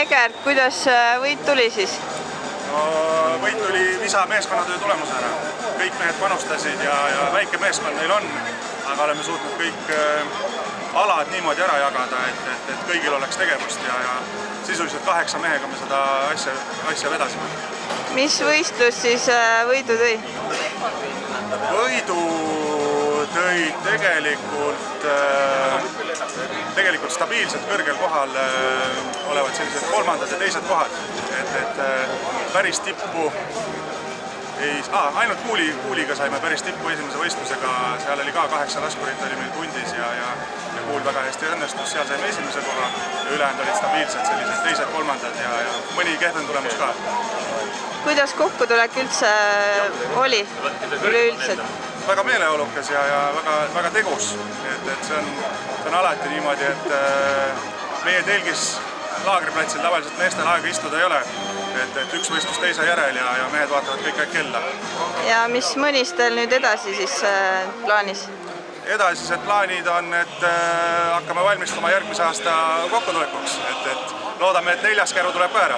Egert, kuidas võit tuli siis? No, võit tuli visa meeskonnatöö tulemusena. Kõik mehed panustasid ja väike meeskond neil on, aga oleme suutnud kõik alad niimoodi ära jagada, et kõigil oleks tegevust ja sisuliselt 8 mehega me seda asja vedasime. Mis võistlus siis võidu tõi? Võidu tõi tegelikult stabiilselt kõrgel kohal olevad sellised kolmandad ja teised kohad. Et päris tippu ainult Kuuliga saime päris tippu esimese võistlusega, seal oli ka 8 laskurit oli meil pundis ja Kuul väga hästi õnnestus, seal saime esimese koha ja ülejäänud olid stabiilsed sellised teised, kolmandad ja mõni kehvem tulemus ka. Kuidas kokkutulek üldse oli üleüldiselt? Väga meeleolukas ja väga tegus, et see on alati niimoodi, et meie telgis laagriplatsil tavaliselt meestel aega istuda ei ole, et üks võistlus teise järel ja mehed vaatavad kõik aeg kella. Ja mis mõnistel nüüd edasi siis plaanis? Edasised plaanid on, et hakkame valmistuma järgmise aasta kokkutulekuks, et loodame, et 4. käru tuleb ka ära.